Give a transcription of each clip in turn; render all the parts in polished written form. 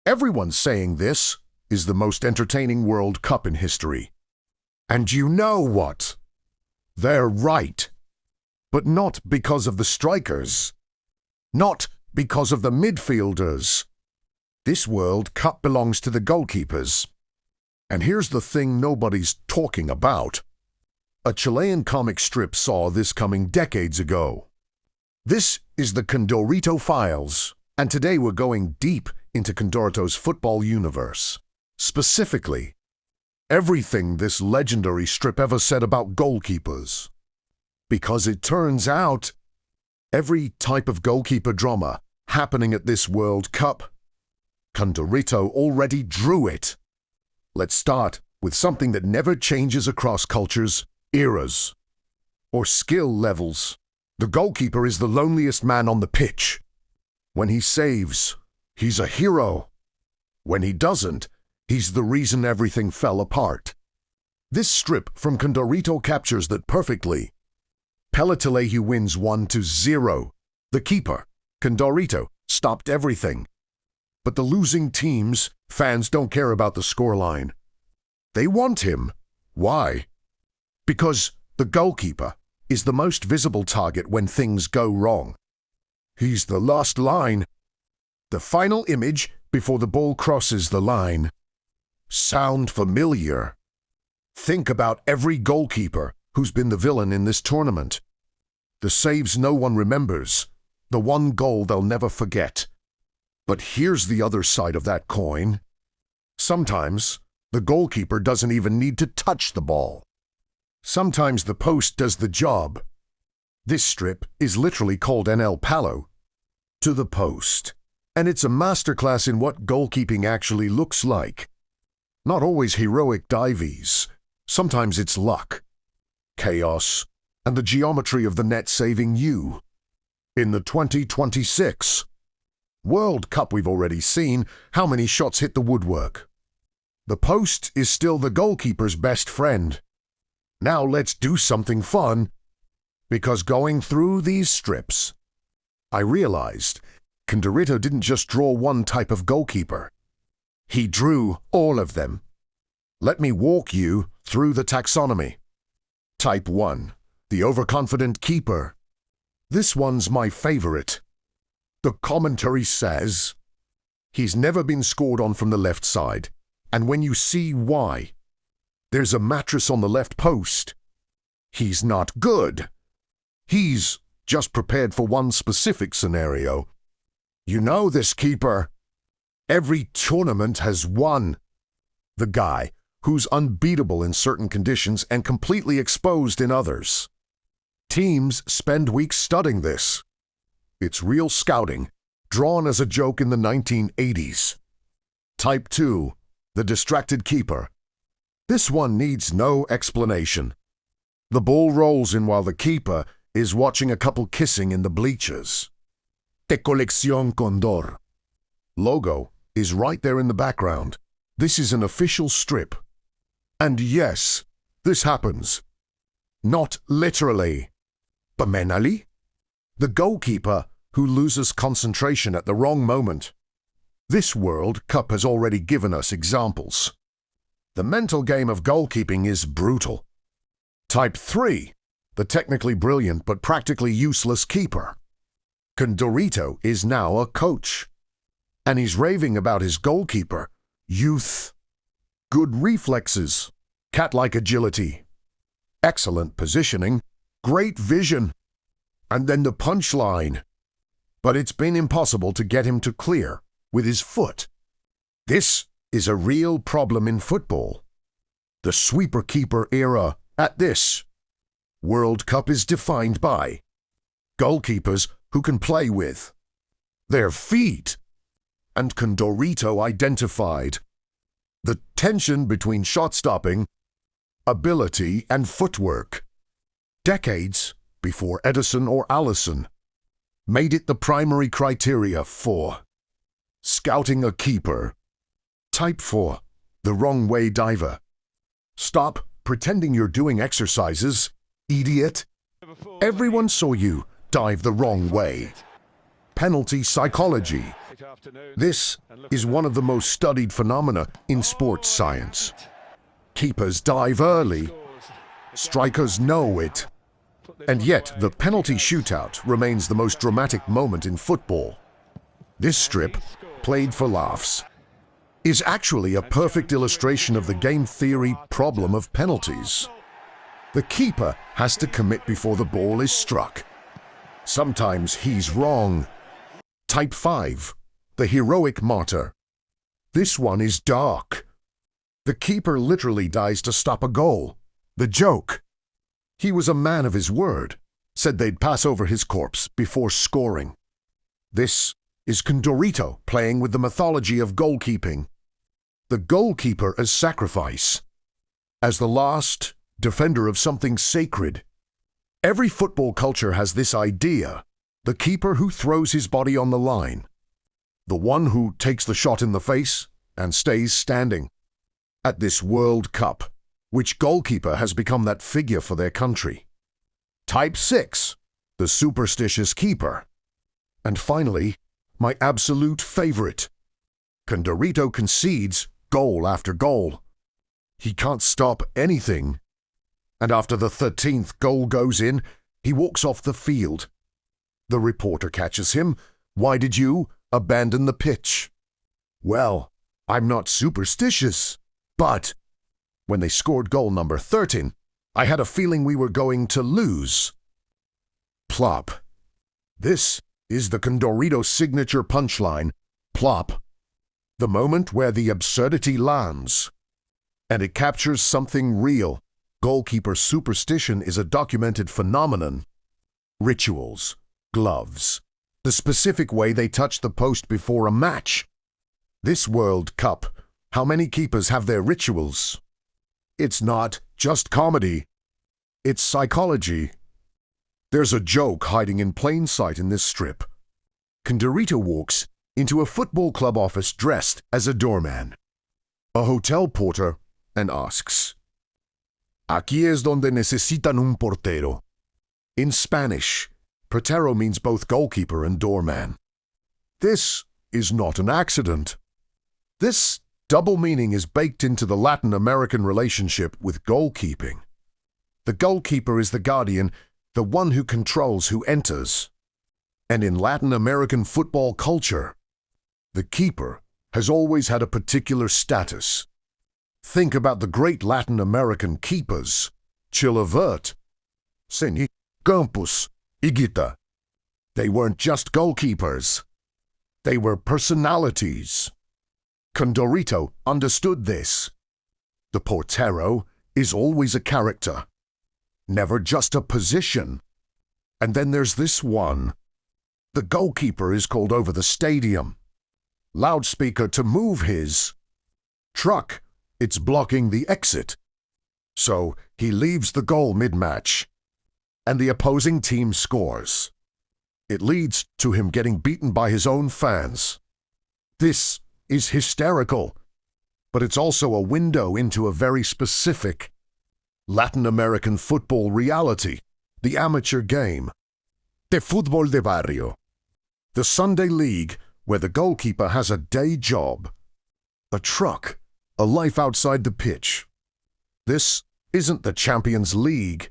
Everyone's saying this is the most entertaining World Cup in history. And you know what? They're right. But not because of the strikers. Not because of the midfielders. This World Cup belongs to the goalkeepers. And here's the thing nobody's talking about. A Chilean comic strip saw this coming decades ago. This is the Condorito Files, and today we're going deep into Condorito's football universe. Specifically, everything this legendary strip ever said about goalkeepers. Because it turns out, every type of goalkeeper drama happening at this World Cup, Condorito already drew it. Let's start with something that never changes across cultures, eras, or skill levels. The goalkeeper is the loneliest man on the pitch. When he saves, he's a hero. When he doesn't, he's the reason everything fell apart. This strip from Condorito captures that perfectly. Pelotazo wins 1-0. The keeper, Condorito, stopped everything. But the losing teams, fans don't care about the scoreline. They want him. Why? Because the goalkeeper is the most visible target when things go wrong. He's the last line. The final image before the ball crosses the line. Sound familiar? Think about every goalkeeper who's been the villain in this tournament. The saves no one remembers. The one goal they'll never forget. But here's the other side of that coin. Sometimes the goalkeeper doesn't even need to touch the ball. Sometimes the post does the job. This strip is literally called NL Palo, to the post, and it's a masterclass in what goalkeeping actually looks like. Not always heroic dives. Sometimes it's luck, chaos, and the geometry of the net saving you. In the 2026 World Cup we've already seen how many shots hit the woodwork. The post is still the goalkeeper's best friend. Now let's do something fun. Because going through these strips, I realized Condorito didn't just draw one type of goalkeeper. He drew all of them. Let me walk you through the taxonomy. Type 1, the overconfident keeper. This one's my favorite. The commentary says, he's never been scored on from the left side, and when you see why, there's a mattress on the left post. He's not good. He's just prepared for one specific scenario. You know this keeper. Every tournament has won. The guy who's unbeatable in certain conditions and completely exposed in others. Teams spend weeks studying this. It's real scouting, drawn as a joke in the 1980s. Type 2, the distracted keeper. This one needs no explanation. The ball rolls in while the keeper is watching a couple kissing in the bleachers. Te colección Condor. Logo is right there in the background. This is an official strip. And yes, this happens. Not literally. Pemenali? The goalkeeper who loses concentration at the wrong moment. This World Cup has already given us examples. The mental game of goalkeeping is brutal. Type 3, the technically brilliant but practically useless keeper. Condorito is now a coach. And he's raving about his goalkeeper, youth, good reflexes, cat-like agility, excellent positioning, great vision, and then the punchline. But it's been impossible to get him to clear with his foot. This is a real problem in football. The sweeper-keeper era at this World Cup is defined by goalkeepers who can play with their feet. And Condorito identified the tension between shot-stopping, ability, and footwork. Decades before Edison or Allison made it the primary criteria for scouting a keeper. Type 4, the wrong way diver. Stop pretending you're doing exercises, idiot. Everyone saw you dive the wrong way. Penalty psychology. This is one of the most studied phenomena in sports science. Keepers dive early. Strikers know it. And yet, the penalty shootout remains the most dramatic moment in football. This strip, played for laughs, is actually a perfect illustration of the game theory problem of penalties. The keeper has to commit before the ball is struck. Sometimes he's wrong. Type 5, the heroic martyr. This one is dark. The keeper literally dies to stop a goal. The joke. He was a man of his word, said they'd pass over his corpse before scoring. This is Condorito playing with the mythology of goalkeeping. The goalkeeper as sacrifice, as the last defender of something sacred. Every football culture has this idea, the keeper who throws his body on the line, the one who takes the shot in the face and stays standing. At this World Cup, which goalkeeper has become that figure for their country? Type 6, the superstitious keeper. And finally, my absolute favorite. Condorito concedes goal after goal. He can't stop anything. And after the 13th goal goes in, he walks off the field. The reporter catches him. Why did you abandon the pitch? Well, I'm not superstitious, but when they scored goal number 13, I had a feeling we were going to lose. Plop. This is the Condorito signature punchline, plop. The moment where the absurdity lands. And it captures something real. Goalkeeper superstition is a documented phenomenon. Rituals, gloves, the specific way they touch the post before a match. This World Cup, how many keepers have their rituals? It's not just comedy. It's psychology. There's a joke hiding in plain sight in this strip. Condorito walks into a football club office dressed as a doorman, a hotel porter, and asks, "Aquí es donde necesitan un portero." In Spanish, portero means both goalkeeper and doorman. This is not an accident. This double meaning is baked into the Latin American relationship with goalkeeping. The goalkeeper is the guardian, the one who controls who enters. And in Latin American football culture, the keeper has always had a particular status. Think about the great Latin American keepers, Chilean, Seni, Campos, Higuita. They weren't just goalkeepers. They were personalities. Condorito understood this. The Portero is always a character, never just a position. And then there's this one. The goalkeeper is called over the stadium. Loudspeaker to move his truck. It's blocking the exit. So he leaves the goal mid-match, and the opposing team scores. It leads to him getting beaten by his own fans. This is hysterical, but it's also a window into a very specific Latin American football reality, the amateur game, the fútbol de barrio, the Sunday league where the goalkeeper has a day job, a truck, a life outside the pitch. This isn't the Champions League.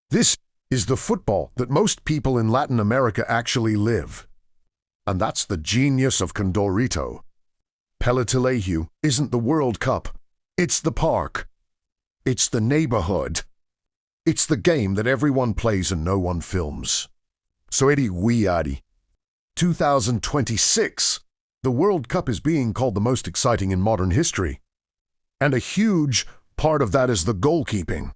This is the football that most people in Latin America actually live. And that's the genius of Condorito. Pelotazo isn't the World Cup. It's the park. It's the neighborhood. It's the game that everyone plays and no one films. So eri guiari. 2026, the World Cup is being called the most exciting in modern history. And a huge part of that is the goalkeeping.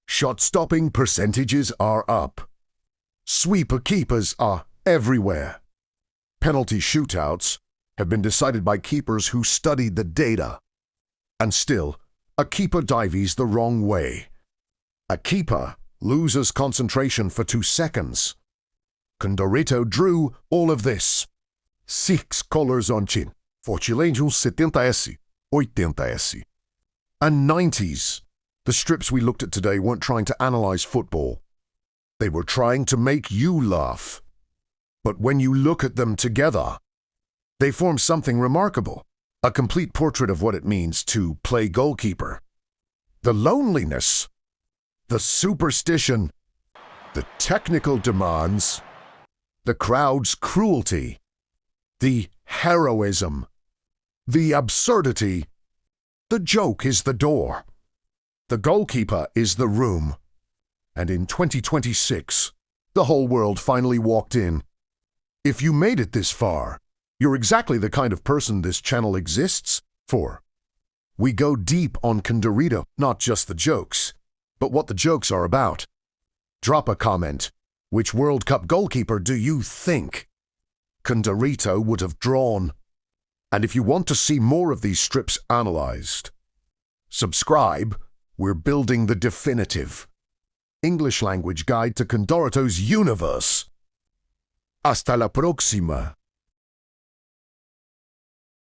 Shot-stopping percentages are up. Sweeper keepers are everywhere. Penalty shootouts have been decided by keepers who studied the data. And still, a keeper dives the wrong way. A keeper loses concentration for 2 seconds. Condorito drew all of this. 6 colors on chin. For Chileans 70S, 80S. And 90s. The strips we looked at today weren't trying to analyze football. They were trying to make you laugh. But when you look at them together, They form something remarkable, a complete portrait of what it means to play goalkeeper. The loneliness, the superstition, the technical demands, the crowd's cruelty, the heroism, the absurdity. The joke is the door. The goalkeeper is the room. And in 2026, the whole world finally walked in. If you made it this far, you're exactly the kind of person this channel exists for. We go deep on Condorito, not just the jokes, but what the jokes are about. Drop a comment. Which World Cup goalkeeper do you think Condorito would have drawn? And if you want to see more of these strips analyzed, subscribe. We're building the definitive English language guide to Condorito's universe. Hasta la próxima.